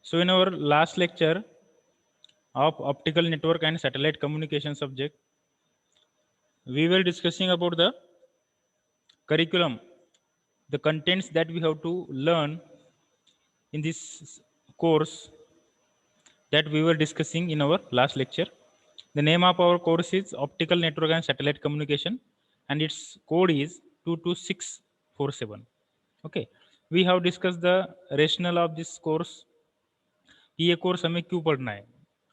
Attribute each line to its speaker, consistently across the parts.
Speaker 1: So in our last lecture of optical network and satellite communication subject, we were discussing about the curriculum, the contents that we have to learn in this course that we were discussing in our last lecture. The name of our course is Optical Network and Satellite Communication, and its code is 22647. Okay, we have discussed the rationale of this course, कि ये course हमें क्यों पढ़ना है.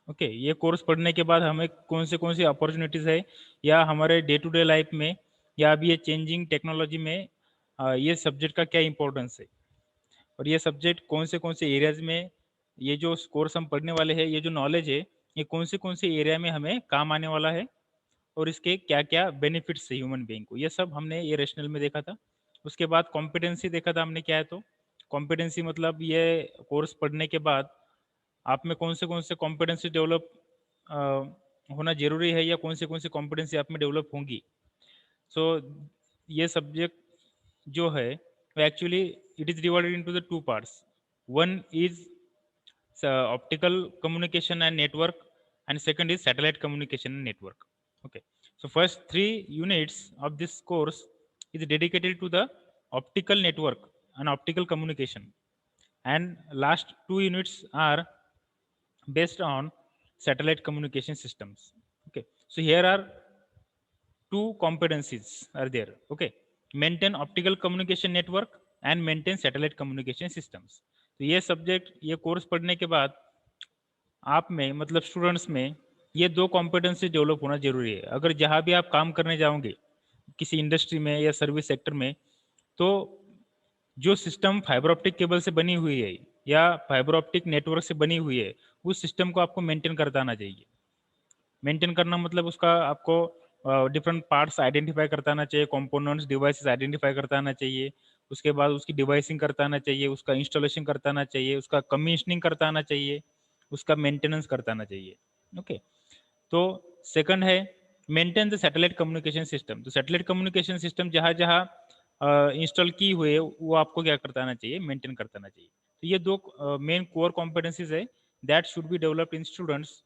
Speaker 1: Okay, ये course पढ़ने के बाद हमें कौन सी अपॉर्चुनिटीज़ है या हमारे डे टू डे लाइफ में या अभी ये चेंजिंग टेक्नोलॉजी में ये सब्जेक्ट का क्या इंपॉर्टेंस है, और ये सब्जेक्ट कौन से एरियाज में, ये जो कोर्स हम पढ़ने वाले हैं, ये जो नॉलेज है, ये कौन से एरिया में हमें काम आने वाला है, और इसके क्या क्या बेनिफिट्स है ह्यूमन बीइंग को, ये सब हमने ये रेशनल में देखा था. उसके बाद कॉम्पिटेंसी देखा था हमने क्या है. तो कॉम्पिटेंसी मतलब ये कोर्स पढ़ने के बाद आप में कौन से कॉम्पिटेंसी डेवलप होना जरूरी है, या कौन सी कॉम्पिटेंसी आप में डेवलप होंगी. सो ये सब्जेक्ट जो है वो actually it is divided into the two parts. One is optical communication and network, and second is satellite communication and network. Okay, so first 3 units of this course is dedicated to the optical network and optical communication, and last 2 units are based on satellite communication systems. Okay, so here are two competencies are there. Okay, maintain optical communication network and maintain satellite communication systems. तो ये subject, ये course पढ़ने के बाद आप में मतलब students में ये दो कॉम्पिटेंसी डेवलप होना जरूरी है. अगर जहाँ भी आप काम करने जाओगे किसी इंडस्ट्री में या सर्विस सेक्टर में, तो जो सिस्टम फाइबर ऑप्टिक केबल से बनी हुई है या फाइबर ऑप्टिक नेटवर्क से बनी हुई है, उस सिस्टम को आपको मेंटेन करता आना चाहिए. मेंटेन करना मतलब उसका आपको डिफरेंट पार्ट्स आइडेंटिफाई करता आना चाहिए, कंपोनेंट्स डिवाइसेस आइडेंटिफाई करता आना चाहिए, उसके बाद उसकी डिवाइसिंग करता आना चाहिए, उसका इंस्टॉलेशन करता आना चाहिए, उसका कमीशनिंग करता आना चाहिए, उसका मेंटेनेंस करता आना चाहिए. ओके, तो सेकंड है maintain the satellite communication system. तो सैटेलाइट कम्युनिकेशन सिस्टम जहाँ जहाँ इंस्टॉल की हुई है वो आपको क्या करता आना चाहिए, मेंटेन करता आना चाहिए. तो ये दो मेन कोर कॉम्पिटेंसीज है that should be developed in students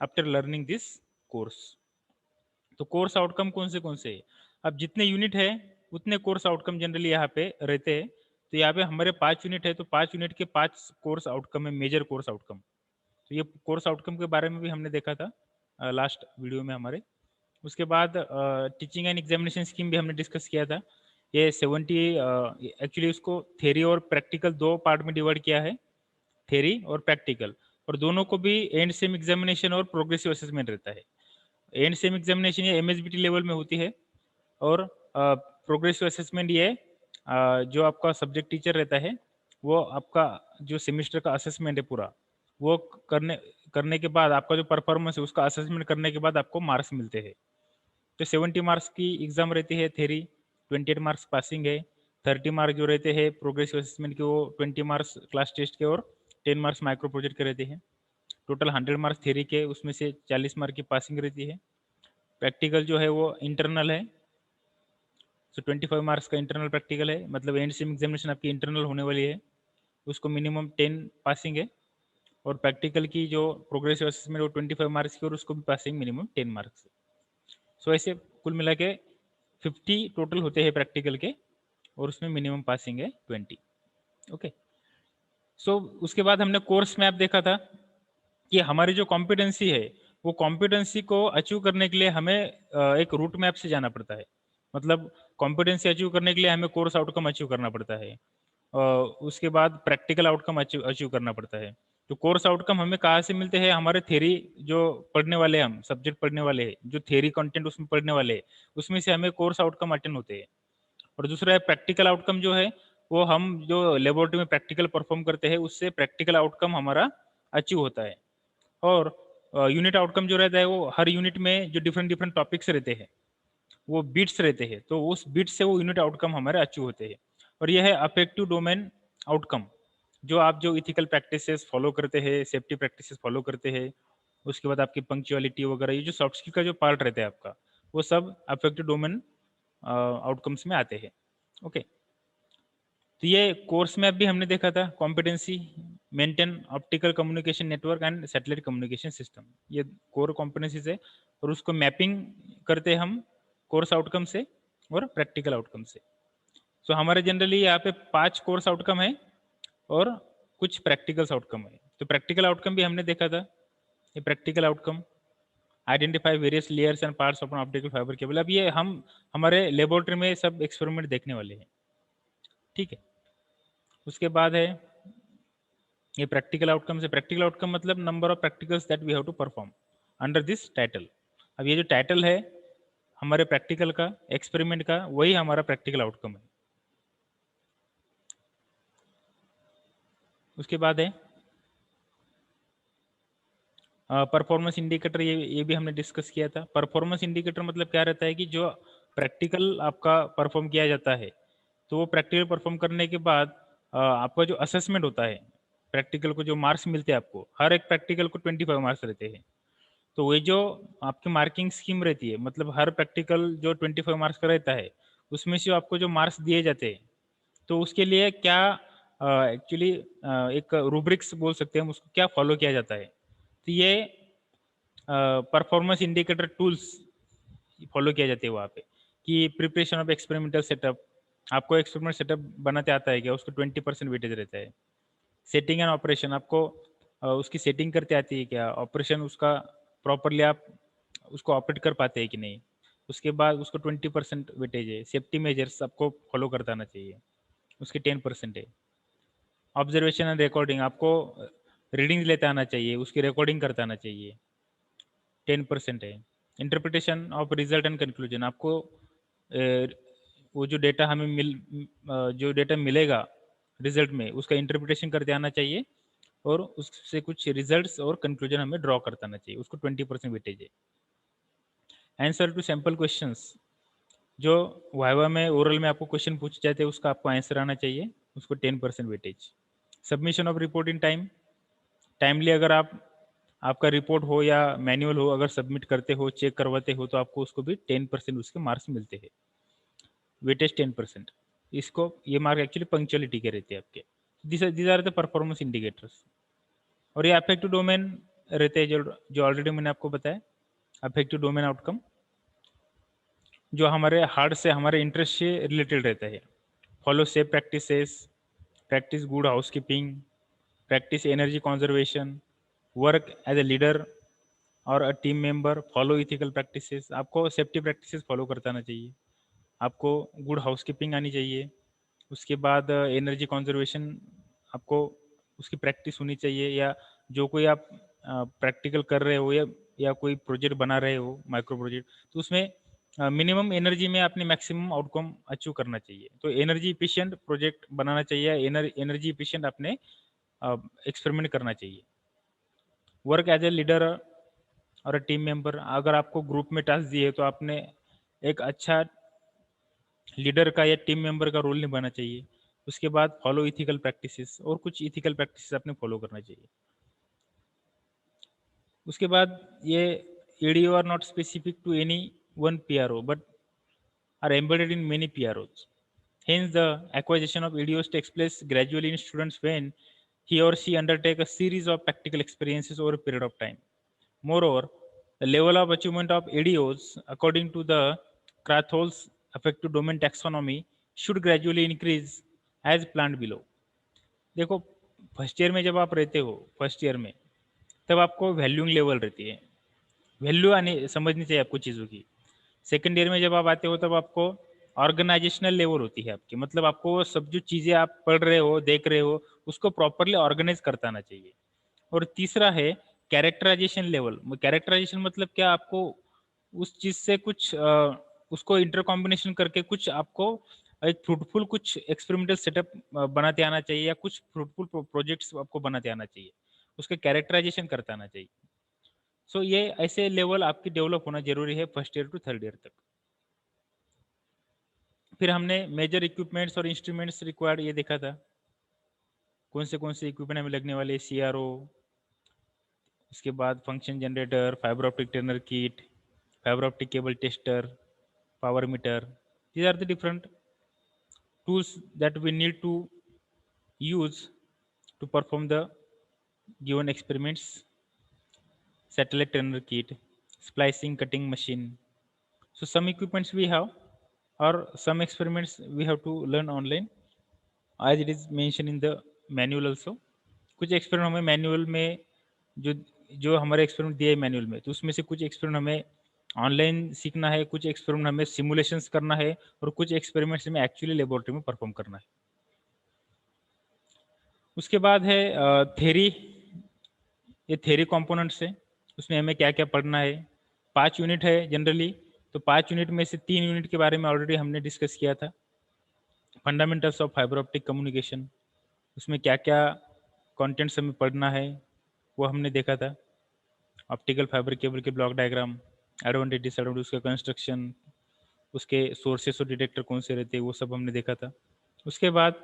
Speaker 1: after learning this course. तो कोर्स आउटकम कौन से है. अब जितने यूनिट है उतने कोर्स आउटकम जनरली यहाँ पे रहते हैं. तो यहाँ पे हमारे 5 यूनिट है, तो 5 यूनिट के 5 कोर्स आउटकम है, मेजर कोर्स आउटकम. तो ये कोर्स आउटकम के बारे में भी हमने देखा था लास्ट वीडियो में हमारे. उसके बाद टीचिंग एंड एग्जामिनेशन स्कीम भी हमने डिस्कस किया था. ये 70 एक्चुअली उसको थेरी और प्रैक्टिकल दो पार्ट में डिवाइड किया है, थेरी और प्रैक्टिकल, और दोनों को भी एंड सेम एग्जामिनेशन और प्रोग्रेसिव असेसमेंट रहता है. एंड सेम एग्जामिनेशन ये एमएसबीटी लेवल में होती है, और प्रोग्रेसिव असेसमेंट ये जो आपका सब्जेक्ट टीचर रहता है वो आपका जो सेमेस्टर का असेसमेंट है पूरा, वो करने के बाद आपका जो परफॉर्मेंस है उसका असेसमेंट करने के बाद आपको मार्क्स मिलते हैं. तो 70 मार्क्स की एग्जाम रहती है थेरी, 28 मार्क्स पासिंग है, 30 मार्क जो रहते हैं प्रोग्रेसिव असेसमेंट के, वो 20 मार्क्स क्लास टेस्ट के और 10 मार्क्स माइक्रो प्रोजेक्ट के रहते हैं. टोटल 100 मार्क्स थेरी के, उसमें से 40 मार्क की पासिंग रहती है. प्रैक्टिकल जो है वो इंटरनल है, सो 25 मार्क्स का इंटरनल प्रैक्टिकल है, मतलब एंड सेम एग्जामिनेशन आपकी इंटरनल होने वाली है, उसको मिनिमम 10 पासिंग है. और प्रैक्टिकल की जो प्रोग्रेसिव असेसमेंट वो 25 मार्क्स की, और उसको भी पासिंग मिनिमम 10 मार्क्स है. सो ऐसे कुल मिला के 50 टोटल होते हैं प्रैक्टिकल के, और उसमें मिनिमम पासिंग है 20. ओके, सो उसके बाद हमने कोर्स मैप देखा था कि हमारी जो कॉम्पिटेंसी है वो कॉम्पिटेंसी को अचीव करने के लिए हमें एक रूट मैप से जाना पड़ता है. मतलब कॉम्पिटेंसी अचीव करने के लिए हमें कोर्स आउटकम अचीव करना पड़ता है, उसके बाद प्रैक्टिकल आउटकम अचीव करना पड़ता है. तो कोर्स आउटकम हमें कहाँ से मिलते हैं, हमारे थ्योरी जो पढ़ने वाले हैं, हम सब्जेक्ट पढ़ने वाले हैं, जो थ्योरी कंटेंट उसमें पढ़ने वाले हैं, उसमें से हमें कोर्स आउटकम अटेंड होते हैं. और दूसरा है प्रैक्टिकल आउटकम, जो है वो हम जो लेबोरेटरी में प्रैक्टिकल परफॉर्म करते हैं उससे प्रैक्टिकल आउटकम हमारा अचीव होता है. और यूनिट आउटकम जो रहता है वो हर यूनिट में जो डिफरेंट डिफरेंट टॉपिक्स रहते हैं वो बिट्स रहते हैं, तो उस बिट से वो यूनिट आउटकम हमारे अचीव होते हैं. और ये है अफेक्टिव डोमेन आउटकम, जो आप जो इथिकल प्रैक्टिसेस फॉलो करते हैं, सेफ्टी प्रैक्टिसेस फॉलो करते हैं, उसके बाद आपकी पंक्चुअलिटी वगैरह, ये जो सॉफ्ट स्किल का जो पार्ट रहता है आपका, वो सब अफेक्टिव डोमेन आउटकम्स में आते हैं. ओके, तो ये कोर्स में भी हमने देखा था competency maintain optical communication network and satellite communication system, ये कोर कॉम्पिटेंसीज है। और उसको मैपिंग करते हैं हम कोर्स आउटकम से और प्रैक्टिकल आउटकम से। सो हमारे जनरली यहाँ पे 5 कोर्स आउटकम है और कुछ प्रैक्टिकल्स आउटकम है। तो प्रैक्टिकल आउटकम भी हमने देखा था, ये practical outcome identify various layers and parts of optical fibre cable. अब ये हम हमारे लेबोरेटरी में सब एक्सपेरिमेंट देखने वाले हैं, ठीक है। उसके बाद है ये प्रैक्टिकल आउटकम से, प्रैक्टिकल आउटकम मतलब number of practicals that we have to perform under this title. अब ये जो टाइटल है हमारे प्रैक्टिकल का, एक्सपेरिमेंट का, वही हमारा प्रैक्टिकल आउटकम है। उसके बाद है परफॉर्मेंस इंडिकेटर, ये भी हमने डिस्कस किया था। परफॉर्मेंस इंडिकेटर मतलब क्या रहता है कि जो प्रैक्टिकल आपका परफॉर्म किया जाता है, तो वो प्रैक्टिकल परफॉर्म करने के बाद आपका जो असेसमेंट होता है प्रैक्टिकल को, जो मार्क्स मिलते हैं आपको, हर एक प्रैक्टिकल को 25 मार्क्स रहते हैं। तो वही जो आपकी मार्किंग स्कीम रहती है, मतलब हर प्रैक्टिकल जो 25 मार्क्स का रहता है, उसमें से आपको जो मार्क्स दिए जाते हैं, तो उसके लिए क्या एक्चुअली एक रूब्रिक्स बोल सकते हैं हम उसको, क्या फॉलो किया जाता है। तो ये परफॉर्मेंस इंडिकेटर टूल्स फॉलो किया जाते हैं वहाँ पे, कि प्रिपरेशन ऑफ एक्सपेरिमेंटल सेटअप, आपको एक्सपेरिमेंट सेटअप बनाते आता है क्या, उसको 20% वेटेज रहता है। सेटिंग एंड ऑपरेशन, आपको उसकी सेटिंग करते आती है क्या, ऑपरेशन उसका प्रॉपरली आप उसको ऑपरेट कर पाते हैं कि नहीं, उसके बाद उसको 20% वेटेज है। सेफ्टी मेजर्स आपको फॉलो करता आना चाहिए, उसके 10% है। ऑब्जर्वेशन एंड रिकॉर्डिंग, आपको रीडिंग लेते आना चाहिए, उसकी रिकॉर्डिंग करता आना चाहिए, 10% है। Interpretation of result and conclusion, आपको वो जो डेटा हमें जो डेटा मिलेगा रिजल्ट में, उसका इंटरप्रिटेशन करते आना चाहिए और उससे कुछ रिजल्ट्स और कंक्लूजन हमें ड्रॉ करता आना चाहिए, उसको 20% वेटेज है। आंसर टू सैम्पल क्वेश्चंस, जो वाइवा में ओरल में आपको क्वेश्चन पूछे जाते हैं उसका आपको आंसर आना चाहिए, उसको 10% weightage. Submission of report in time, timely अगर आप आपका रिपोर्ट हो या मैनुअल हो, अगर सबमिट करते हो, चेक करवाते हो, तो आपको उसको भी 10% उसके मार्क्स मिलते हैं, वेटेज 10%। इसको ये मार्क एक्चुअली पंक्चुअलिटी के रहते हैं आपके। These are the performance indicators. और ये अफेक्टिव डोमेन रहते हैं, जो ऑलरेडी मैंने आपको बताया, अफेक्टिव डोमेन आउटकम, जो हमारे हार्ट से, हमारे इंटरेस्ट से रिलेटेड रहता है। Follow safe practices, practice good housekeeping, practice energy conservation, work as a leader और a team member, follow ethical practices, आपको सेफ्टी प्रैक्टिसेस फॉलो करता आना चाहिए, आपको गुड हाउसकीपिंग आनी चाहिए। उसके बाद एनर्जी कंजर्वेशन, आपको उसकी प्रैक्टिस होनी चाहिए, या जो कोई आप प्रैक्टिकल कर रहे हो या कोई प्रोजेक्ट बना रहे हो, माइक्रो प्रोजेक्ट, तो उसमें मिनिमम एनर्जी में आपने मैक्सिमम आउटकम अचीव करना चाहिए। तो एनर्जी इफिशिएंट प्रोजेक्ट बनाना चाहिए, एनर्जी इफिशिएंट आपने एक्सपेरिमेंट करना चाहिए। वर्क एज ए लीडर और टीम मेंबर, अगर आपको ग्रुप में टास्क दिए तो आपने एक अच्छा लीडर का या टीम मेंबर का रोल निभाना चाहिए। उसके बाद फॉलो इथिकल प्रैक्टिसेस, और कुछ इथिकल प्रैक्टिसेस आपने फॉलो करना चाहिए। उसके बाद ये ADO are not specific to any one PRO but are embedded in many PROs. Hence, the acquisition of EDOs takes place gradually in students when he or she undertake a series of practical experiences over a period of time. Moreover, the level of achievement of EDOs, according to the Krathol's affective domain taxonomy, should gradually increase as planned below. देखो, first year में जब आप रहते हो, first year में, तब आपको valuing level रहती है, वैल्यू आने समझनी चाहिए आपको चीज़ों की। सेकेंड ईयर में जब आप आते हो, तब आपको ऑर्गेनाइजेशनल लेवल होती है आपकी, मतलब आपको वो सब जो चीज़ें आप पढ़ रहे हो, देख रहे हो, उसको प्रॉपरली ऑर्गेनाइज करता आना चाहिए। और तीसरा है कैरेक्टराइजेशन लेवल। कैरेक्टराइजेशन मतलब क्या, आपको उस चीज़ से कुछ उसको इंटर कॉम्बिनेशन करके कुछ आपको एक फ्रूटफुल कुछ एक्सपेरिमेंटल सेटअप बनाते आना चाहिए, या कुछ फ्रूटफुल प्रोजेक्ट्स आपको बनाते आना चाहिए, उसका कैरेक्टराइजेशन करता आना चाहिए। सो ये ऐसे लेवल आपकी डेवलप होना जरूरी है first year to third year तक। फिर हमने मेजर इक्विपमेंट्स और इंस्ट्रूमेंट्स रिक्वायर्ड ये देखा था, कौन से इक्विपमेंट हमें लगने वाले, सीआरओ, उसके बाद function generator, fibre optic turner kit, fibre optic cable tester, power meter. These are the different tools that we need to use to perform the given experiments, satellite turner kit, splicing cutting machine. So some equipments we have, or some experiments we have to learn online, as it is mentioned in the manual also. कुछ experiment हमें manual में जो जो हमारे experiment दिया है manual में, तो उसमें से कुछ एक्सपेरिमेंट हमें ऑनलाइन सीखना है, कुछ एक्सपेरिमेंट हमें सिमुलेशंस करना है, और कुछ एक्सपेरिमेंट्स हमें एक्चुअली लेबोरेटरी में परफॉर्म करना है। उसके बाद है थ्योरी। ये थ्योरी कंपोनेंट्स है, उसमें हमें क्या क्या पढ़ना है। 5 यूनिट है जनरली, तो 5 यूनिट में से 3 यूनिट के बारे में ऑलरेडी हमने डिस्कस किया था। Fundamentals of fibre optic communication, उसमें क्या क्या कंटेंट्स हमें पढ़ना है वो हमने देखा था। ऑप्टिकल फाइबर केबल के ब्लॉक डायग्राम, एडवांटेज डिसएडवांटेज, उसका कंस्ट्रक्शन, उसके सोर्सेस और डिटेक्टर कौन से रहते हैं, वो सब हमने देखा था। उसके बाद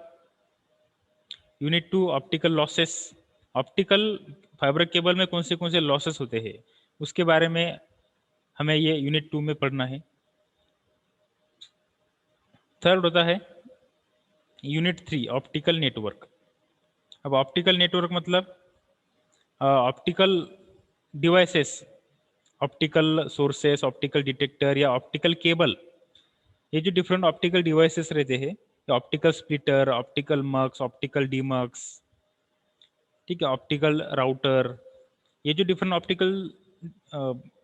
Speaker 1: unit 2 optical losses, optical fibre cable में कौन से लॉसेस होते हैं उसके बारे में हमें ये यूनिट 2 में पढ़ना है। थर्ड होता है यूनिट 3 ऑप्टिकल नेटवर्क। अब ऑप्टिकल नेटवर्क मतलब optical devices, optical sources, optical detector या ऑप्टिकल केबल, ये जो डिफरेंट ऑप्टिकल डिवाइसेस रहते हैं, optical splitter, optical mux, optical demux, ठीक है, ऑप्टिकल राउटर, ये जो डिफरेंट ऑप्टिकल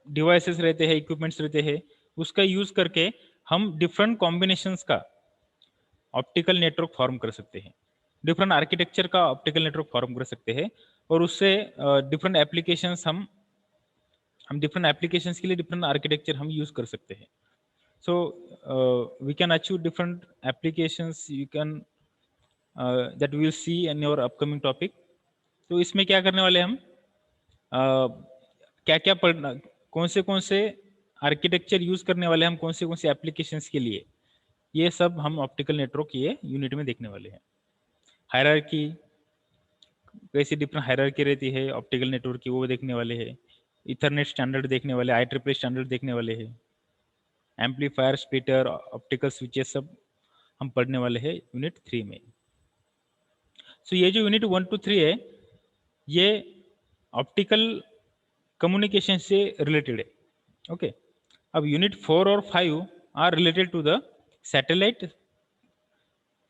Speaker 1: डिवाइसेस रहते हैं, इक्विपमेंट्स रहते हैं, उसका यूज करके हम डिफरेंट कॉम्बिनेशंस का ऑप्टिकल नेटवर्क फॉर्म कर सकते हैं, डिफरेंट आर्किटेक्चर का ऑप्टिकल नेटवर्क फॉर्म कर सकते हैं, और उससे डिफरेंट एप्लीकेशंस हम डिफरेंट एप्लीकेशंस के लिए डिफरेंट आर्किटेक्चर हम यूज कर सकते हैं। So we can achieve different applications, you can that we will see in your upcoming topic. तो इसमें क्या करने वाले हम, क्या क्या पढ़ना, कौन से आर्किटेक्चर यूज करने वाले हम, कौन से एप्लीकेशंस के लिए, ये सब हम ऑप्टिकल नेटवर्क ये यूनिट में देखने वाले हैं। हायरार्की, कैसी डिफरेंट हायरार्की रहती है ऑप्टिकल नेटवर्क की, वो देखने वाले हैं। इथरनेट स्टैंडर्ड देखने वाले, IEEE स्टैंडर्ड देखने वाले हैं। एम्पलीफायर, स्प्लिटर, ऑप्टिकल स्विचेस सब हम पढ़ने वाले हैं यूनिट 3 में। सो ये जो यूनिट 1 to 3 है, ये ऑप्टिकल कम्युनिकेशन से रिलेटेड है। ओके, अब यूनिट 4 और 5 are related to the satellite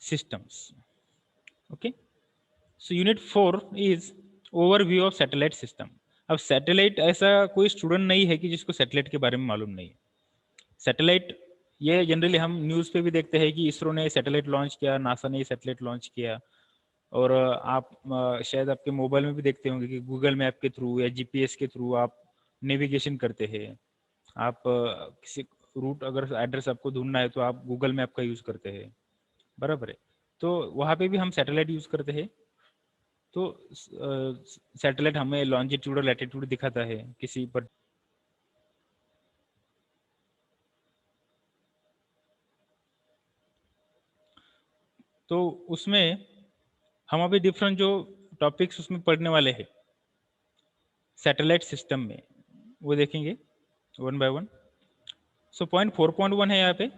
Speaker 1: systems. Okay, so unit 4 is overview of satellite system. अब सैटेलाइट, ऐसा कोई स्टूडेंट नहीं है कि जिसको सैटेलाइट के बारे में मालूम नहीं है। सैटेलाइट ये जनरली हम न्यूज़ पे भी देखते हैं कि इसरो ने सैटेलाइट लॉन्च किया, नासा ने सैटेलाइट लॉन्च किया, और आप शायद आपके मोबाइल में भी देखते होंगे कि गूगल मैप के थ्रू या जीपीएस के थ्रू आप नेविगेशन करते हैं। आप किसी रूट, अगर एड्रेस आपको ढूंढना है तो आप गूगल मैप का यूज़ करते हैं, बराबर है। तो वहाँ पे भी हम सैटेलाइट यूज़ करते हैं। तो सैटेलाइट हमें लॉन्जिट्यूड और लैटिट्यूड दिखाता है किसी पर। तो उसमें हम अभी डिफरेंट जो टॉपिक्स उसमें पढ़ने वाले हैं सैटेलाइट सिस्टम में, वो देखेंगे one by one. So point 4.1 है यहाँ पे,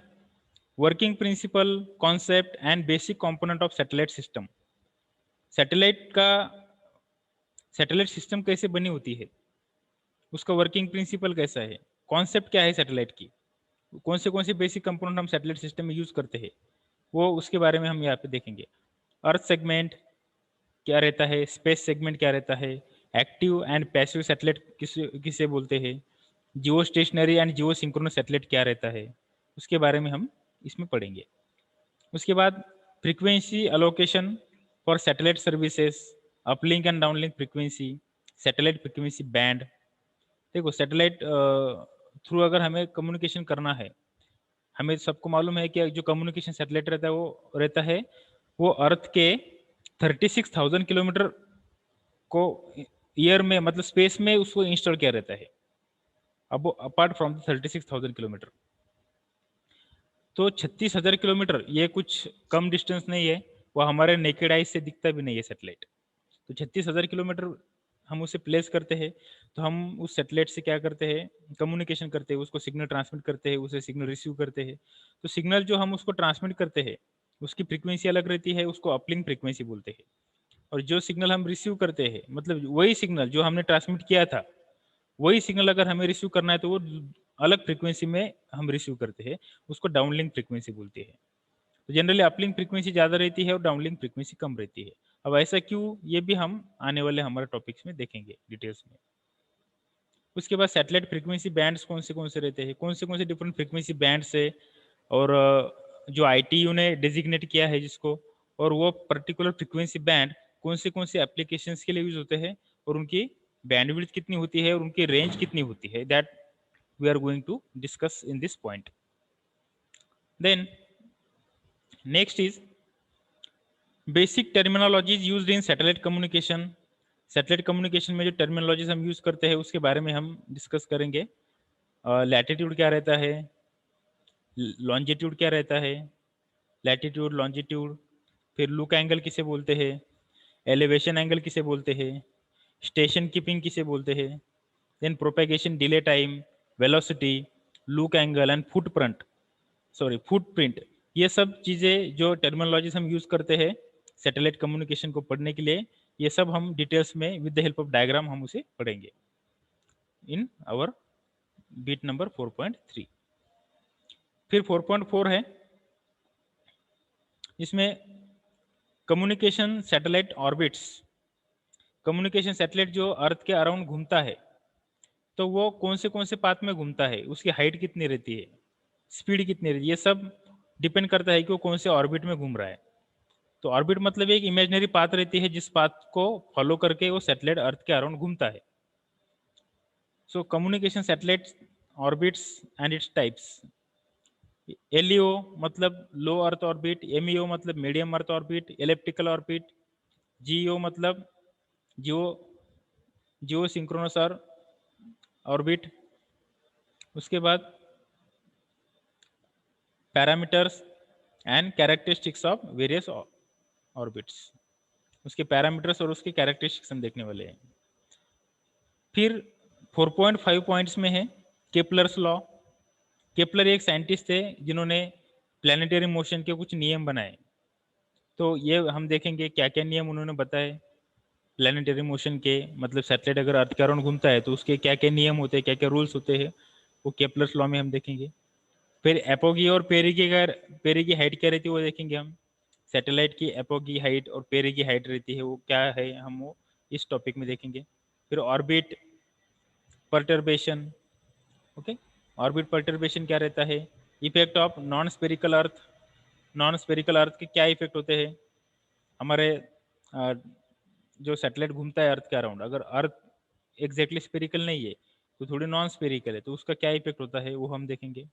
Speaker 1: working principle, concept and basic component of satellite system. Satellite system कैसे बनी होती है, उसका वर्किंग प्रिंसिपल कैसा है, कॉन्सेप्ट क्या है सैटेलाइट की, कौन से बेसिक कंपोनेंट हम सैटेलाइट सिस्टम में यूज करते हैं, वो उसके बारे में हम यहाँ पे देखेंगे। अर्थ सेगमेंट क्या रहता है, स्पेस सेगमेंट क्या रहता है, एक्टिव एंड पैसिव सैटेलाइट किसे बोलते हैं, जियो stationery and Jio synchronous satellite क्या रहता है, उसके बारे में हम इसमें पढ़ेंगे। उसके बाद frequency allocation for satellite services, uplink and downlink frequency, satellite frequency band. देखो सैटेलाइट थ्रू अगर हमें कम्युनिकेशन करना है, हमें सबको मालूम है कि जो कम्युनिकेशन सैटेलाइट रहता है वो अर्थ के 36,000 किलोमीटर को ईयर में, मतलब स्पेस में उसको इंस्टॉल किया रहता है। अब अपार्ट फ्रॉम 36,000 किलोमीटर, तो 36,000 किलोमीटर ये कुछ कम डिस्टेंस नहीं है, वो हमारे नेकेड आइज से दिखता भी नहीं है सैटेलाइट। तो 36,000 किलोमीटर हम उसे प्लेस करते हैं, तो हम उस सैटेलाइट से क्या करते हैं, कम्युनिकेशन करते हैं, उसको सिग्नल ट्रांसमिट करते हैं, उसे सिग्नल रिसीव करते हैं। तो सिग्नल जो हम उसको ट्रांसमिट करते हैं उसकी फ्रीक्वेंसी अलग रहती है, उसको अपलिंक फ्रीक्वेंसी बोलते हैं। और जो सिग्नल हम रिसीव करते हैं, मतलब वही सिग्नल जो हमने ट्रांसमिट किया था, वही सिग्नल अगर हमें रिसीव करना है तो वो अलग फ्रीक्वेंसी में हम रिसीव करते हैं, उसको डाउनलिंक फ्रीक्वेंसी बोलते हैं। तो जनरली अपलिंक फ्रीक्वेंसी ज़्यादा रहती है और डाउनलिंक फ्रीक्वेंसी कम रहती है। अब ऐसा क्यों, ये भी हम आने वाले हमारे टॉपिक्स में देखेंगे डिटेल्स में। उसके बाद सैटेलाइट फ्रीक्वेंसी बैंड्स कौन से रहते हैं, कौन से डिफरेंट फ्रीक्वेंसी बैंड्स है, और जो आईटीयू ने डेजिग्नेट किया है जिसको, और वो पर्टिकुलर फ्रीक्वेंसी बैंड कौन से एप्लीकेशंस के लिए यूज होते हैं, और उनकी बैंडविड्थ कितनी होती है और उनकी रेंज कितनी होती है, that we are going to discuss in this point. Then next is basic terminologies used in satellite communication. Satellite communication में जो टर्मिनोलॉजीज हम यूज करते हैं उसके बारे में हम डिस्कस करेंगे। लैटिट्यूड क्या रहता है, लॉन्जिट्यूड क्या रहता है, लैटिट्यूड लॉन्जिट्यूड, फिर लुक एंगल किसे बोलते हैं, एलिवेशन एंगल किसे बोलते हैं, स्टेशन कीपिंग किसे बोलते हैं, then propagation delay time, velocity, look angle and footprint, ये सब चीज़ें जो टर्मिनोलॉजीज हम यूज करते हैं सैटेलाइट कम्युनिकेशन को पढ़ने के लिए, ये सब हम डिटेल्स में with the help of diagram हम उसे पढ़ेंगे इन आवर बीट नंबर 4.3। फिर 4.4 है, इसमें communication satellite orbits. Communication satellite जो अर्थ के अराउंड घूमता है, तो वो कौन से पाथ में घूमता है, उसकी हाइट कितनी रहती है, स्पीड कितनी रहती है, ये सब डिपेंड करता है कि वो कौन से ऑर्बिट में घूम रहा है। तो ऑर्बिट मतलब एक इमेजिनरी पाथ रहती है जिस पाथ को फॉलो करके वो सैटेलाइट अर्थ के अराउंड घूमता है। So communication satellite orbits and its types. LEO मतलब लो अर्थ ऑर्बिट, एमईओ मतलब medium earth orbit, elliptical orbit, GEO मतलब जियो जियो सिंक्रोनस ऑर्बिट। उसके बाद parameters and characteristics of various orbits, उसके पैरामीटर्स और उसके कैरेक्टरिस्टिक्स हम देखने वाले हैं। फिर 4.5 पॉइंट्स में है केपलर्स लॉ। केपलर एक साइंटिस्ट थे जिन्होंने प्लानिटरी मोशन के कुछ नियम बनाए, तो ये हम देखेंगे क्या क्या नियम उन्होंने बताए प्लानिटरी मोशन के, मतलब सैटेलाइट अगर अर्थ के अराउंड घूमता है तो उसके क्या क्या नियम होते हैं, क्या क्या रूल्स होते हैं, वो केपलर्स लॉ में हम देखेंगे। फिर एपोगी और पेरी की हाइट क्या रहती है वो देखेंगे हम। सैटेलाइट की एपोगी हाइट और पेरी की हाइट रहती है वो क्या है, हम वो इस टॉपिक में देखेंगे। फिर orbit perturbation, okay, orbit perturbation क्या रहता है, effect of non spherical earth. Non spherical earth के क्या इफेक्ट होते हैं हमारे जो सैटेलाइट घूमता है अर्थ के अराउंड, अगर अर्थ एग्जैक्टली स्पेरिकल नहीं है तो थोड़ी नॉन स्पेरिकल है, तो उसका क्या इफेक्ट होता है वो हम देखेंगे।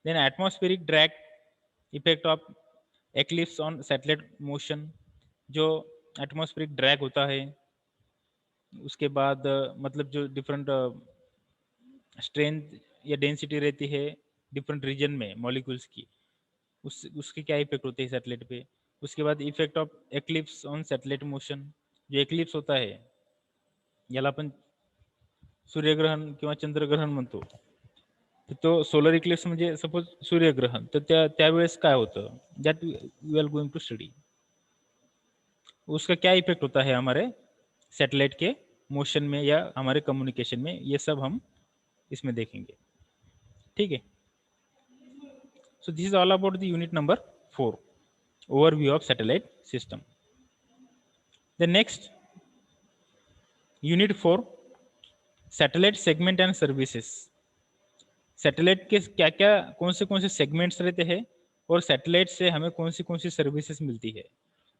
Speaker 1: Then atmospheric drag, effect of eclipse on satellite motion, जो एटमॉस्फेरिक ड्रैग होता है। उसके बाद मतलब जो डिफरेंट स्ट्रेंथ या डेंसिटी रहती है डिफरेंट रीजन में मॉलिक्यूल्स की, उसके क्या इफेक्ट होते हैं सैटेलाइट पे। उसके बाद effect of eclipse on satellite motion, जो एक्लिप्स होता है याला आपण सूर्यग्रहण किंवा चंद्रग्रहण म्हणतो, तो सोलर इक्लिप्स म्हणजे सपोज सूर्यग्रहण, तर त्यावेळेस काय होतं that we are going to study, उसका क्या इफेक्ट होता है हमारे सैटेलाइट के मोशन में या हमारे कम्युनिकेशन में, ये सब हम इसमें देखेंगे, ठीक है। So this is all about the unit number 4, overview of satellite system. The next unit 4, satellite segment and services. Satellite के क्या क्या कौन से सेगमेंट्स रहते हैं और सैटेलाइट से हमें कौन सी सर्विसेज मिलती है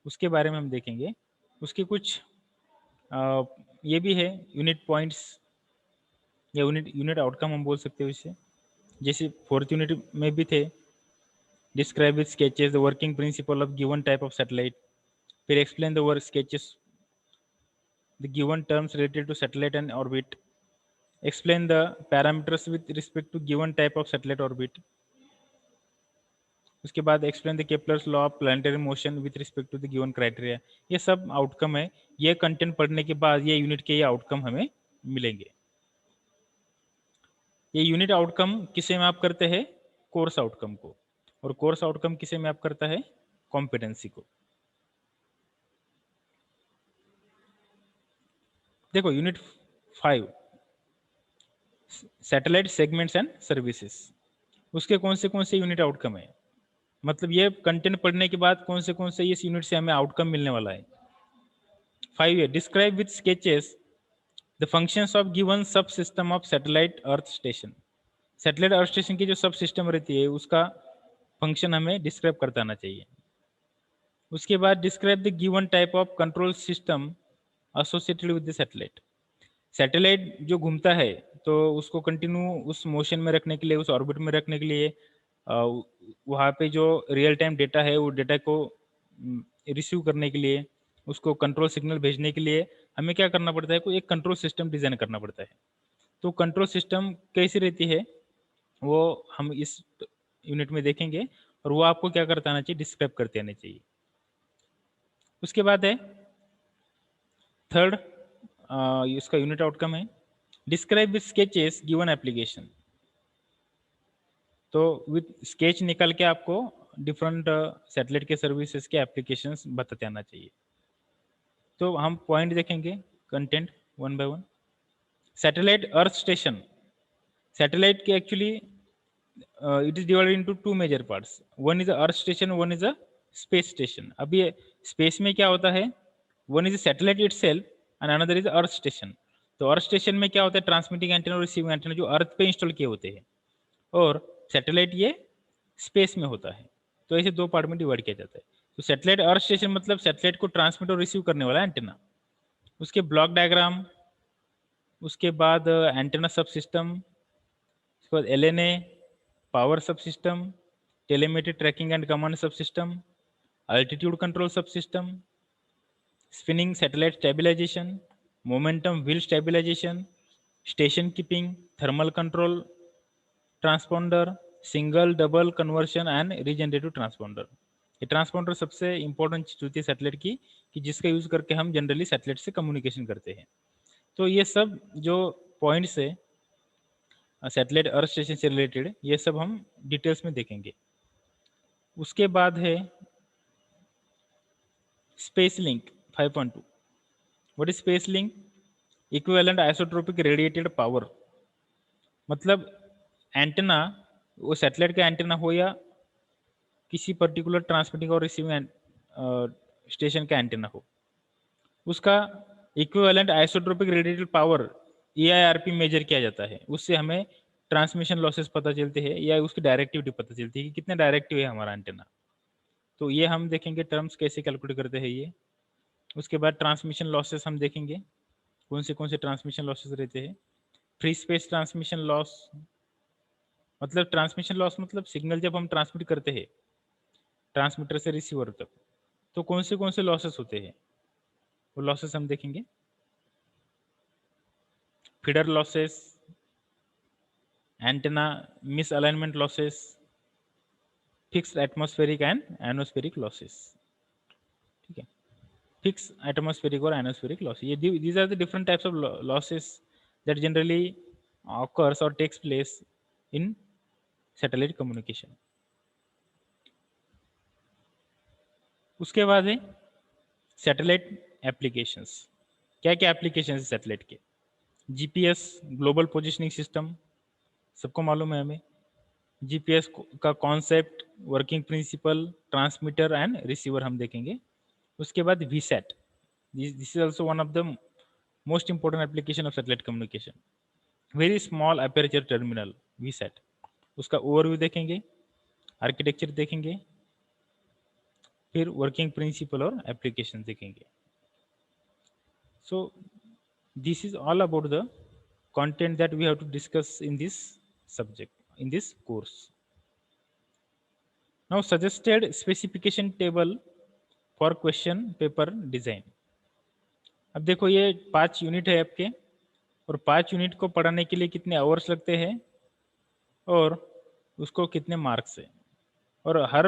Speaker 1: उसके बारे में हम देखेंगे। उसके कुछ ये भी है यूनिट पॉइंट्स या यूनिट आउटकम हम बोल सकते हैं इससे, जैसे 4th यूनिट में भी थे, describe with sketches the working principle of given type of satellite, फिर explain the work sketches the given terms related to satellite and orbit, explain the parameters with respect to given type of satellite orbit, उसके बाद explain the Kepler's law of planetary motion with respect to the given criteria। ये सब outcome है, ये content पढ़ने के बाद ये यूनिट के ये आउटकम हमें मिलेंगे। ये यूनिट आउटकम किसे मैप करते हैं, कोर्स आउटकम को, और कोर्स आउटकम किसे मैप करता है, कॉम्पिटेंसी को। देखो unit 5 satellite segments and services, उसके कौन से यूनिट आउटकम है, मतलब ये कंटेंट पढ़ने के बाद कौन से इस यूनिट से हमें आउटकम मिलने वाला है। 5 है describe with sketches the functions of given sub system of satellite earth station. Satellite earth station की जो सब सिस्टम रहती है उसका फंक्शन हमें डिस्क्राइब करता आना चाहिए। उसके बाद describe the given type of control system associated with the satellite. Satellite जो घूमता है तो उसको कंटिन्यू उस मोशन में रखने के लिए, उस ऑर्बिट में रखने के लिए वहाँ पे जो रियल टाइम डेटा है वो डेटा को रिसीव करने के लिए, उसको कंट्रोल सिग्नल भेजने के लिए हमें क्या करना पड़ता है, कोई एक कंट्रोल सिस्टम डिजाइन करना पड़ता है। तो कंट्रोल सिस्टम कैसी रहती है वो हम इस यूनिट में देखेंगे, और वो आपको क्या करता आना चाहिए, डिस्क्राइब करते आना चाहिए। उसके बाद है थर्ड, इसका यूनिट आउटकम है describe with sketches given application. तो विद स्केच निकल के आपको डिफरेंट सैटेलाइट के सर्विसेज के एप्लीकेशंस बताते आना चाहिए। तो हम पॉइंट देखेंगे content one by one. Satellite earth station, satellite के actually it is divided into two major parts, one is earth station, one is a space station. अब ये स्पेस में क्या होता है, one is satellite itself and another is earth station. तो earth station में क्या होता है, ट्रांसमिटिंग एंटीना और रिसीविंग एंटीना जो अर्थ पे इंस्टॉल किए होते हैं, और सैटेलाइट ये स्पेस में होता है। तो ऐसे दो पार्ट में डिवाइड किया जाता है। तो सैटेलाइट अर्थ स्टेशन मतलब सैटेलाइट को ट्रांसमिट और रिसीव करने वाला एंटीना, उसके ब्लॉक डायग्राम, उसके बाद एंटीना सब सिस्टम, उसके बाद LNA, power subsystem, telemetry tracking and command subsystem, altitude control subsystem, spinning satellite stabilisation, momentum wheel stabilisation, station keeping, thermal control, transponder, single double conversion and regenerative transponder. ये transponder सबसे important चीज होती है satellite की, कि जिसका use करके हम जनरली सैटेलाइट से कम्युनिकेशन करते हैं। तो ये सब जो पॉइंट्स है सैटेलाइट अर्थ स्टेशन से रिलेटेड, ये सब हम डिटेल्स में देखेंगे। उसके बाद है space link 5.2। What is space link? Equivalent isotropic radiated power, मतलब एंटेना, वो सैटेलाइट का एंटेना हो या किसी पर्टिकुलर ट्रांसमिटिंग और रिसीविंग स्टेशन का एंटेना हो, उसका equivalent isotropic radiated power EIRP measure किया जाता है। उससे हमें ट्रांसमिशन लॉसेस पता चलते हैं या उसकी डायरेक्टिविटी पता चलती है कि कितना डायरेक्टिव है हमारा एंटेना। तो ये हम देखेंगे टर्म्स कैसे कैलकुलेट करते हैं ये। उसके बाद ट्रांसमिशन लॉसेस हम देखेंगे कौन से ट्रांसमिशन लॉसेस रहते हैं। फ्री स्पेस ट्रांसमिशन लॉस, मतलब ट्रांसमिशन लॉस मतलब सिग्नल जब हम ट्रांसमिट करते हैं ट्रांसमीटर से रिसीवर तक, तो कौन से लॉसेस होते हैं, वो लॉसेस हम देखेंगे। Feeder losses, antenna misalignment losses, fixed atmospheric and ionospheric losses. ठीक है, फिक्स एटमॉस्फेरिक और एनोस्फेरिक लॉस, ये these are the different types of losses that generally occurs or takes place in satellite communication. उसके बाद है satellite applications. क्या क्या application है सैटेलाइट के? जीपीएस, ग्लोबल पोजिशनिंग सिस्टम, सबको मालूम है हमें। जीपीएस का concept, working principle, transmitter and receiver हम देखेंगे। उसके बाद VSAT, this is also one of the most important application of satellite communication. Very small aperture terminal VSAT, उसका ओवरव्यू देखेंगे, आर्किटेक्चर देखेंगे, फिर वर्किंग प्रिंसिपल और एप्लीकेशन देखेंगे। So this is all about the content that we have to discuss in this subject, in this course. Now suggested specification table for question paper design. अब देखो ये 5 unit है आपके, और 5 यूनिट को पढ़ाने के लिए कितने आवर्स लगते हैं और उसको कितने मार्क्स है, और हर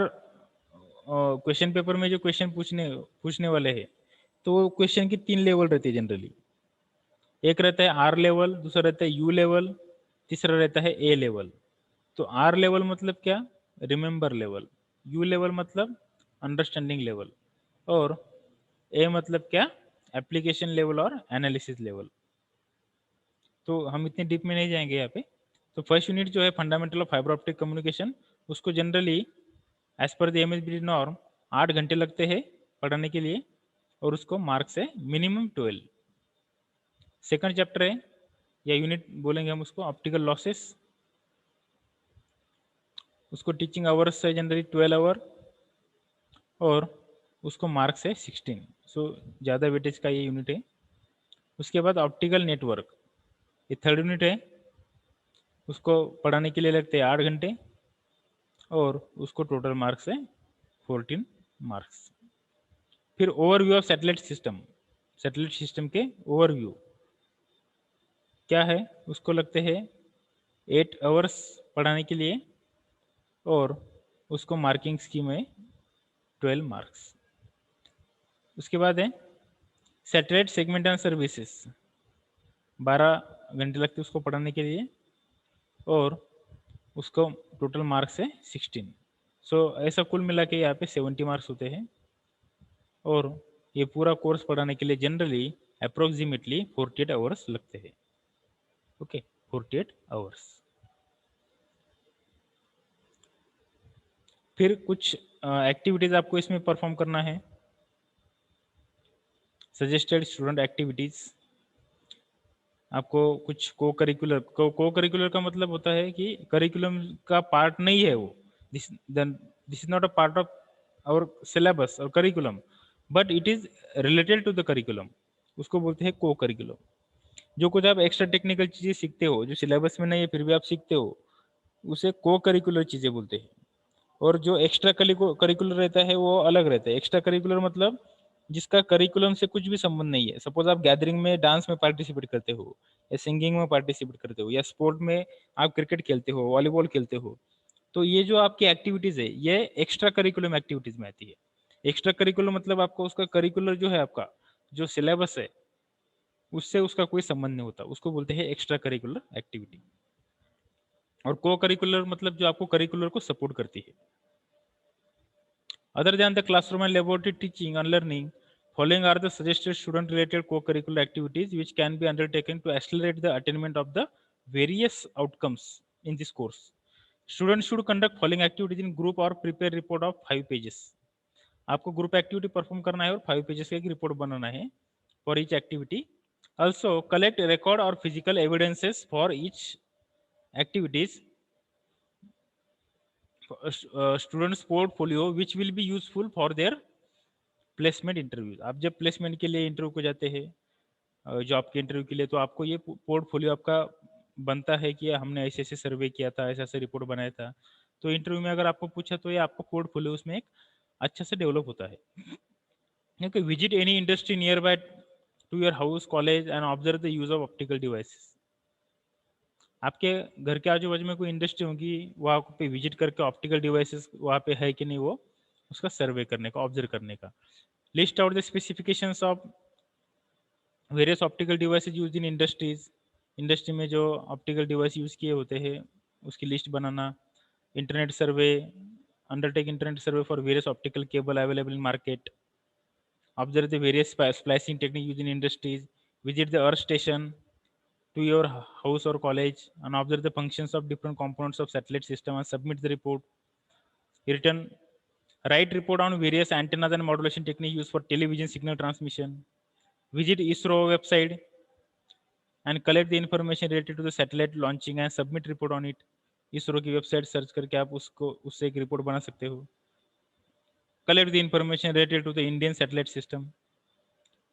Speaker 1: क्वेश्चन पेपर में जो क्वेश्चन पूछने वाले हैं, तो वो क्वेश्चन की 3 लेवल रहती है जनरली। एक रहता है आर लेवल, दूसरा रहता है यू लेवल, तीसरा रहता है ए लेवल। तो आर लेवल मतलब क्या? Remember level. यू लेवल मतलब अंडरस्टैंडिंग लेवल, और ए मतलब क्या? एप्लीकेशन लेवल और एनालिसिस लेवल। तो हम इतने डीप में नहीं जाएंगे यहाँ पे। तो फर्स्ट यूनिट जो है fundamental of fibre optic communication, उसको generally as per the MSB norm 8 घंटे लगते हैं पढ़ाने के लिए, और उसको मार्क्स है मिनिमम 12। सेकंड चैप्टर है या यूनिट बोलेंगे हम उसको, ऑप्टिकल लॉसेस, उसको टीचिंग आवर्स है जनरली 12 आवर, और उसको मार्क्स है 16। सो ज़्यादा वेटेज का ये यूनिट है। उसके बाद ऑप्टिकल नेटवर्क, ये थर्ड यूनिट है, उसको पढ़ाने के लिए लगते हैं 8 घंटे, और उसको टोटल मार्क्स है 14 मार्क्स। फिर overview of satellite system, satellite system के ओवरव्यू क्या है, उसको लगते हैं 8 आवर्स पढ़ाने के लिए, और उसको मार्किंग स्कीम है 12 मार्क्स। उसके बाद है सैटेलाइट सेगमेंट एंड सर्विसेज, 12 घंटे लगते हैं उसको पढ़ाने के लिए, और उसको टोटल मार्क्स है 16। सो ऐसा कुल मिला के यहाँ पे 70 मार्क्स होते हैं, और ये पूरा कोर्स पढ़ाने के लिए जनरली अप्रोक्सीमेटली 48 आवर्स लगते हैं। Okay, 48 hours. फिर कुछ एक्टिविटीज आपको इसमें परफॉर्म करना है। सजेस्टेड स्टूडेंट एक्टिविटीज, आपको कुछ को करिकुलर का मतलब होता है कि करिकुलम का पार्ट नहीं है वो, this this is not a part of our syllabus और curriculum, but it is related to the curriculum, उसको बोलते हैं को करिकुलम। जो कुछ आप एक्स्ट्रा टेक्निकल चीजें सीखते हो जो सिलेबस में नहीं है फिर भी आप सीखते हो, उसे को करिकुलर चीजें बोलते हैं। और जो एक्स्ट्रा करिकुलर रहता है वो अलग रहता है। एक्स्ट्रा करिकुलर मतलब जिसका करिकुलम से कुछ भी संबंध नहीं है। सपोज आप गैदरिंग में डांस में पार्टिसिपेट करते हो, या सिंगिंग में पार्टिसिपेट करते हो, या स्पोर्ट में आप क्रिकेट खेलते हो, वॉलीबॉल खेलते हो, तो ये जो आपकी एक्टिविटीज है ये एक्स्ट्रा करिकुलम एक्टिविटीज में आती है। एक्स्ट्रा करिकुलर मतलब आपको उसका करिकुलर जो है आपका जो सिलेबस है उससे उसका कोई संबंध नहीं होता, उसको बोलते हैं एक्स्ट्रा करिकुलर एक्टिविटी। और को करिकुलर मतलब जो आपको करिकुलर को सपोर्ट करती है। Other than the classroom and laboratory teaching and learning, following are the suggested student-related co-curricular activities which can be undertaken to accelerate the attainment of the various outcomes in this course. Students should conduct following activities in group or prepare report of 5 pages. आपको group activity perform करना है और 5 pages का एक report बनाना है for each activity. Also collect record और physical evidences for each activities students portfolio which will be useful for their placement interview. आप जब प्लेसमेंट के लिए इंटरव्यू को जाते हैं जॉब के इंटरव्यू के लिए, तो आपको ये पोर्टफोलियो आपका बनता है कि हमने ऐसे ऐसे सर्वे किया था, ऐसा ऐसा रिपोर्ट बनाया था। तो इंटरव्यू में अगर आपको पूछा तो ये आपका पोर्टफोलियो उसमें एक अच्छा से डेवलप होता है। Okay, visit any industry near by two your house college and observe the use of optical devices. आपके घर के आजू बाजू में कोई इंडस्ट्री होगी, वहाँ पे विजिट करके ऑप्टिकल डिवाइसेस वहाँ पे है कि नहीं वो उसका सर्वे करने का, ऑब्जर्व करने का। List out the specifications of various optical devices use in industries. Industry में जो ऑप्टिकल डिवाइस यूज किए होते हैं उसकी list banana. Internet survey, undertake internet survey for various optical cable available in market. Observe the various splicing technique use in industries. Visit the earth station to your house or college and observe the functions of different components of satellite system and submit the report. Written, write report on various antennas and modulation technique used for television signal transmission. Visit ISRO website and collect the information related to the satellite launching and submit report on it. ISRO की website search करके आप उसको उससे एक report बना सकते हो। Collect the information related to the Indian satellite system.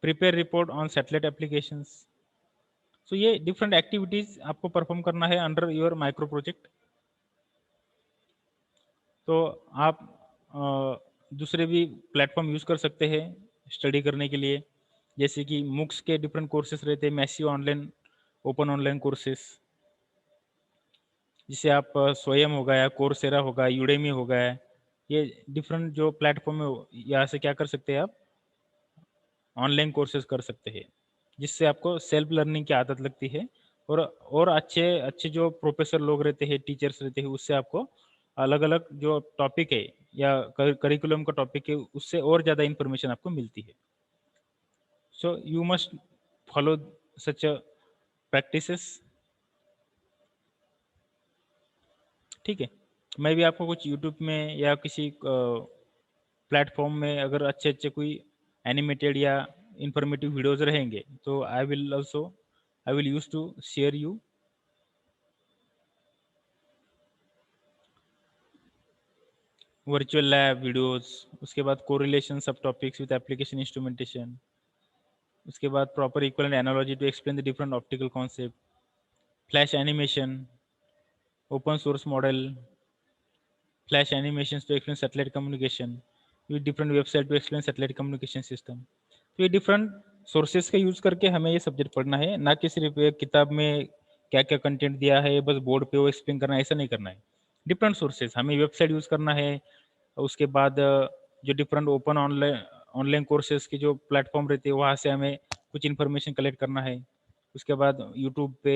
Speaker 1: Prepare report on satellite applications. So ये डिफरेंट एक्टिविटीज आपको परफॉर्म करना है अंडर योर माइक्रो प्रोजेक्ट। तो आप दूसरे भी प्लेटफॉर्म यूज़ कर सकते हैं स्टडी करने के लिए, जैसे कि मुक्स के डिफरेंट कोर्सेस रहते हैं, massive online open online courses, जिसे आप स्वयं हो गया, कोर्सेरा होगा, यूडेमी हो गया, ये डिफरेंट जो प्लेटफॉर्म है यहाँ से क्या कर सकते हैं आप ऑनलाइन कोर्सेज कर सकते हैं, जिससे आपको सेल्फ लर्निंग की आदत लगती है। और अच्छे अच्छे जो प्रोफेसर लोग रहते हैं, टीचर्स रहते हैं, उससे आपको अलग अलग जो टॉपिक है या करिकुलम का टॉपिक है उससे और ज़्यादा इंफॉर्मेशन आपको मिलती है। So you must follow such practices ठीक है। मैं भी आपको कुछ यूट्यूब में या किसी प्लेटफॉर्म में अगर अच्छे अच्छे कोई एनिमेटेड या इंफॉर्मेटिव वीडियोज रहेंगे तो I will use to share you. Virtual lab videos, उसके बाद कोरिलेशन सब टॉपिक्स विद एप्लीकेशन इंस्ट्रूमेंटेशन, उसके बाद proper equal analogy to explain the different optical concept, flash animation, open source model, flash animations to explain satellite communication with different website to explain satellite communication system. तो ये different sources का use करके हमें ये subject पढ़ना है, ना कि सिर्फ एक किताब में क्या क्या कंटेंट दिया है बस बोर्ड पे वो एक्सप्लेन करना है, ऐसा नहीं करना है। डिफरेंट सोर्सेज हमें वेबसाइट यूज करना है। उसके बाद जो different open online online courses की जो प्लेटफॉर्म रहती है वहाँ से हमें कुछ इन्फॉर्मेशन कलेक्ट करना है। उसके बाद यूट्यूब पे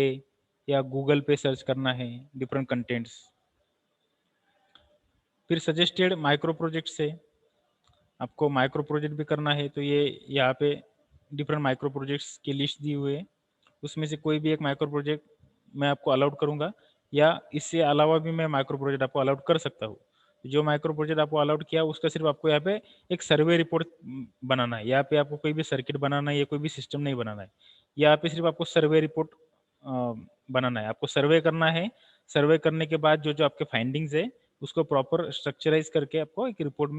Speaker 1: या गूगल पे सर्च करना है डिफरेंट कंटेंट्स। फिर सजेस्टेड माइक्रो प्रोजेक्ट से आपको माइक्रो प्रोजेक्ट भी करना है, तो ये यहाँ पे डिफरेंट माइक्रो प्रोजेक्ट्स की लिस्ट दी हुई है। उसमें से कोई भी एक माइक्रो प्रोजेक्ट मैं आपको अलाउड करूँगा, या इससे अलावा भी मैं माइक्रो प्रोजेक्ट आपको अलाउड कर सकता हूँ। जो माइक्रो प्रोजेक्ट आपको अलाउड किया उसका सिर्फ आपको यहाँ पे एक सर्वे रिपोर्ट बनाना है। यहाँ पे आपको कोई भी सर्किट बनाना है या कोई भी सिस्टम नहीं बनाना है। यहाँ पे सिर्फ आपको सर्वे रिपोर्ट बनाना है, आपको सर्वे करना है। सर्वे करने के बाद जो जो आपके फाइंडिंग्स है उसको प्रॉपर स्ट्रक्चराइज करके आपको एक रिपोर्ट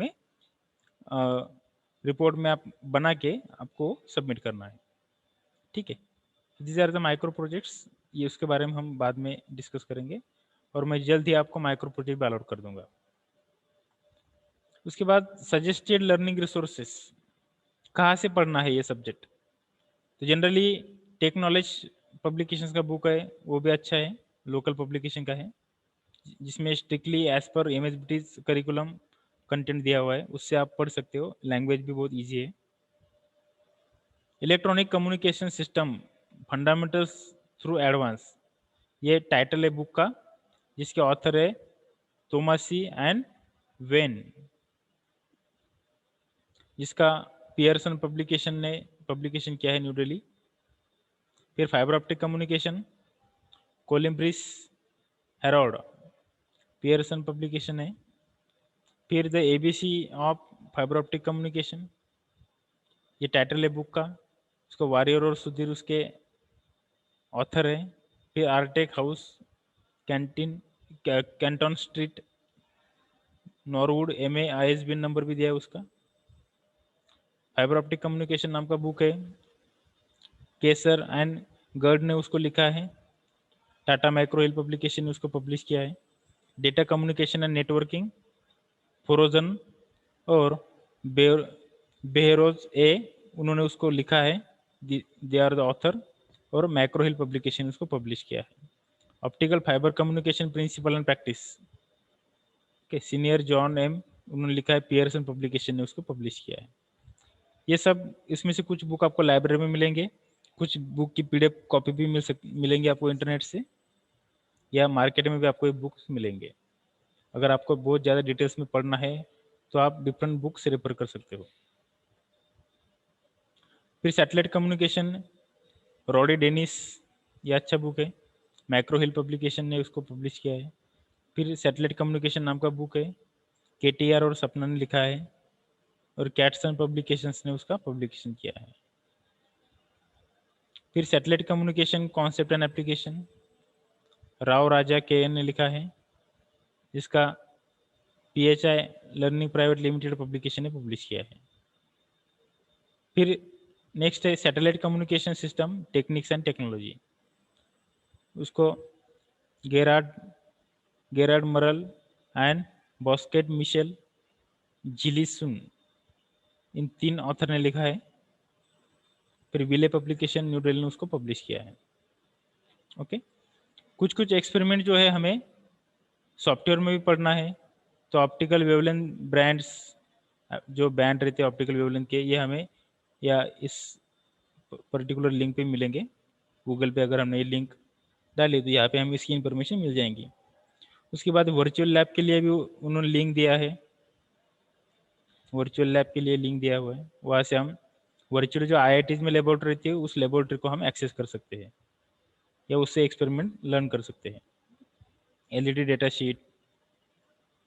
Speaker 1: में आप बना के आपको सबमिट करना है। ठीक है, these are the micro projects. ये उसके बारे में हम बाद में डिस्कस करेंगे और मैं जल्द ही आपको माइक्रो प्रोजेक्ट भी अलॉट कर दूंगा। उसके बाद सजेस्टेड लर्निंग रिसोर्सेस, कहाँ से पढ़ना है ये सब्जेक्ट। तो जनरली टेक नॉलेज पब्लिकेशंस का बुक है, वो भी अच्छा है, लोकल पब्लिकेशन का है, जिसमें strictly as per एमएसबीटीज curriculum content दिया हुआ है, उससे आप पढ़ सकते हो। लैंग्वेज भी बहुत ईजी है। Electronic communication system fundamentals through advance, ये टाइटल है बुक का, जिसके ऑथर है तोमासी एंड वेन, जिसका पियर्सन पब्लिकेशन ने पब्लिकेशन किया है, न्यू दिल्ली। फिर फाइबर ऑप्टिक कम्युनिकेशन कोलम्ब्रिस हेरोड, पियर्सन पब्लिकेशन है। फिर the ABC of fibre optic communication, ये टाइटल है बुक का, इसको वारियर और सुधीर उसके ऑथर है। फिर आरटेक हाउस कैंटीन Canton street Norwood, MA ISBN number भी दिया है उसका। फाइबर ऑप्टिक कम्युनिकेशन नाम का बुक है, केसर एंड गर्ड ने उसको लिखा है। टाटा माइक्रो हिल पब्लिकेशन ने उसको पब्लिश किया है। Data communication and networking Forouzan और बेहरोज ए, उन्होंने उसको लिखा है, दे आर द ऑथर, और मैक्रो हिल पब्लिकेशन उसको पब्लिश किया है। Optical fibre communication principle and practice के सीनियर जॉन एम, उन्होंने लिखा है, पियर्सन पब्लिकेशन ने उसको पब्लिश किया है। ये सब इसमें से कुछ बुक आपको लाइब्रेरी में मिलेंगे, कुछ बुक की PDF कॉपी भी मिलेंगे आपको इंटरनेट से, या मार्केट में भी आपको ये बुक्स मिलेंगे। अगर आपको बहुत ज़्यादा डिटेल्स में पढ़ना है तो आप डिफरेंट बुक से रेफर कर सकते हो। फिर सैटेलाइट कम्युनिकेशन रॉडी डेनिस, ये अच्छा बुक है, मैक्रो हिल पब्लिकेशन ने उसको पब्लिश किया है। फिर सैटेलाइट कम्युनिकेशन नाम का बुक है, KTR और सपना ने लिखा है, और कैटसन पब्लिकेशंस ने उसका पब्लिकेशन किया है। फिर satellite communication concept and application Rao Raja KN ने लिखा है, जिसका PHI learning private limited publication ने पब्लिश किया है। फिर नेक्स्ट है satellite communication system techniques and technology, उसको Gerard Gerard Maral and Bousquet Michel जिलीसुन, इन 3 ऑथर ने लिखा है। फिर विले पब्लिकेशन न्यू दिल्ली ने उसको पब्लिश किया है। ओके, कुछ कुछ एक्सपेरिमेंट जो है हमें सॉफ्टवेयर में भी पढ़ना है। तो ऑप्टिकल वेवलेंथ ब्रांड्स, जो बैंड रहते हैं ऑप्टिकल वेवलेंथ के, ये हमें या इस पर्टिकुलर लिंक पे मिलेंगे। गूगल पे अगर हमने ये लिंक डाली तो यहाँ पे हमें इसकी इंफॉर्मेशन मिल जाएंगी। उसके बाद वर्चुअल लैब के लिए भी उन्होंने लिंक दिया है, वर्चुअल लैब के लिए लिंक दिया हुआ है, वहाँ से हम वर्चुअल जो IITs में लेबोरेटरी रहती है उस लेबोरेटरी को हम एक्सेस कर सकते हैं या उससे एक्सपेरिमेंट लर्न कर सकते हैं। LED data sheet,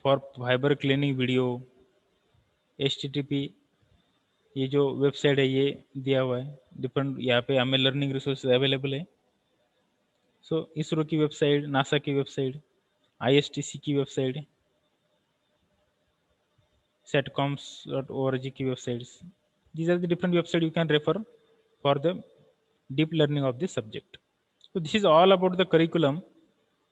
Speaker 1: for fibre cleaning video, HTTP, ये जो वेबसाइट है ये दिया हुआ है। डिफरेंट यहाँ पे हमें लर्निंग रिसोर्स अवेलेबल है। सो इसरो की वेबसाइट, नासा की वेबसाइट, ISTC की वेबसाइट, setcoms.org की websites. These are the different websites you can refer for the deep learning of this subject. So this is all about the curriculum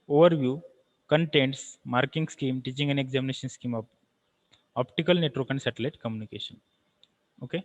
Speaker 1: overview, contents, marking scheme, teaching and examination scheme of optical network and satellite communication. Okay.